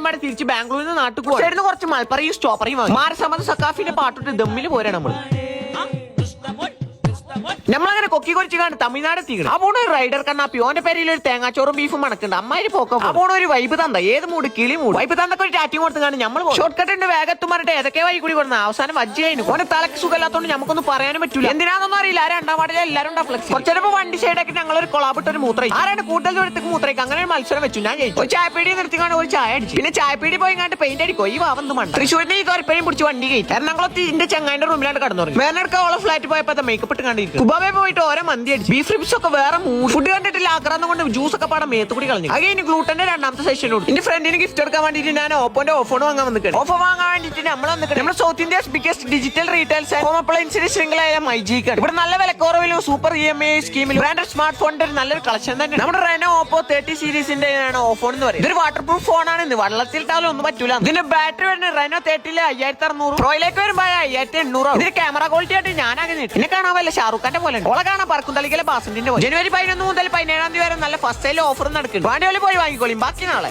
പാടെ തിരിച്ച് ബാംഗ്ലൂരിൽ നിന്ന് നാട്ടിൽ പോകും. കുറച്ച് മൽപ്പറയും സ്റ്റോപ്പറയും മാരസമ്മത സക്കാഫിന്റെ പാട്ടിട്ട് ദമ്മിൽ പോരാ നമ്മള്. നമ്മളങ്ങനെ കൊക്കി കൊറിച്ച് കണ്ട് തമിഴ്നാട് എത്തിക്കണം. അപ്പോൾ റൈഡർ കണ്ണാപ്പി ഓന്റെ പേരിൽ ഒരു തേങ്ങാച്ചോറും ബീഫും മണക്കുണ്ട്. അമ്മായി പോക്കം. അപ്പോൾ ഒരു വൈബ് തന്ത ഏത് മൂട് കിളി മൂട് വൈബ് തന്നൊക്കെ ഒരു ടാറ്റിങ് കൊടുത്ത് കാണും. നമ്മൾ ഷോർട്ട് കട്ട് ഉണ്ട് വേഗത്തും പറഞ്ഞിട്ട് ഏതൊക്കെ വഴി കൂടി കൊടുക്കുന്ന അവസാനം വജ്ജായിരുന്നു. ഓനെ തലക്ക് സുഖമില്ലാത്തോണ്ട് നമുക്കൊന്നും പറയാനും പറ്റൂല. എന്തിനാണെന്നൊന്നും അറിയില്ല. രണ്ടാം പാടില്ല എല്ലാവരും ഉണ്ടാ ഫ്ലെക്സ്. കുറച്ചപ്പോ വണ്ടി സൈഡാക്കി ഞങ്ങൾ ഒരു കൊളാപ്പിട്ട് ഒരു മൂത്രയി ആരാണ് കൂടുതൽ ദൂരത്തേക്ക് മൂത്രയ്ക്ക് അങ്ങനെ ഒരു മത്സരം വെച്ചു. ഞാൻ ജയിച്ചു. ഒരു ചായപ്പീടി നിർത്തിക്കാണ്ട് ഒരു ചായ അടിച്ചു. പിന്നെ ചായപ്പീടി പോയി കണ്ട് പെയിന്റ് അടിക്കോ ഈ വാവന്ത് മണ്ട. തൃശ്ശൂരിന്റെ ഈ തോരപ്പേയും പിടിച്ച് വണ്ടി കയറ്റി എറണാകുളത്ത് ഇതിന്റെ ചങ്ങാന്റെ റൂമിലാണ് കടന്നു തുടങ്ങി. വേനൽക്ക് ഓളെ ഫ്ലാറ്റ് പോയപ്പോ മേക്കപ്പ് ഇട്ട് കണ്ടിരിക്കും. കുബാബെ പോയിട്ട് ഓരോ മന്തി അടിച്ചു. ബീഫ് റിബ്സ് ഒക്കെ വേറെ ഫുഡ് കണ്ടിട്ടില്ല. ആക്രാന്തം കൊണ്ട് ജ്യൂസ് ഒക്കെ പാടെ മേത്തുകൂടി കളഞ്ഞു. അങ്ങനെ ഗ്ലൂട്ടന്റെ രണ്ടാമത്തെ സെഷൻ കൊടുത്തു. എന്റെ ഫ്രണ്ടിന് ഗിഫ്റ്റ് എടുക്കാൻ വേണ്ടിട്ട് ഞാൻ ഓപ്പോന്റെ ഓഫോൺ വാങ്ങാൻ വന്നിട്ടുണ്ട്. ഓഫോ വാങ്ങാൻ വേണ്ടിട്ട് നമ്മൾ വന്നിട്ടുണ്ട്. നമ്മുടെ south India's biggest digital retails home അപ്ലയൻസിന്റെ ശൃംഖലയായ മൈജിക്കാണ്. ഇവിടെ നല്ല വിലക്കുറവിലും സൂപ്പർ EMI സ്കീമിലും ബ്രാൻഡഡ് സ്മാർട്ട് ഫോണിന്റെ നല്ല ഒരു കളക്ഷൻ തന്നെ. നമ്മുടെ റെനോ ഓപ്പോ 30 സീരീസിന്റെ ഓഫോൺ എന്ന് പറയുന്നത്. ഇതൊരു വാട്ടർ പ്രൂഫ് ഫോണാണ്. ഇന്ന് വെള്ളത്തിൽ ഇട്ടാലും ഒന്നും പറ്റൂല. ഇതിന്റെ ബാറ്ററി വരുന്നത് റെനോ 30 5600, പ്രോയിലേക്ക് വരുമ്പോൾ 5800. ഇതിന്റെ ക്യാമറ ക്വാളിറ്റി ആയിട്ട് ഞാനാകെ എന്നെ കാണാൻ വല്ല ഷാറുഖ് ഖാന്റെ പോലെ ഓളെ കാണാൻ പറക്കുന്തളിക്കലെ ബാസിന്റെ ജനുവരി 11 മുതൽ 17 വരെ നല്ല ഫസ്റ്റ് സെയിൽ ഓഫർ നടക്കുന്നുണ്ട്. വാണ്ടിയോളി പോയി വാങ്ങിക്കോളിയും ബാക്കി നാളെ.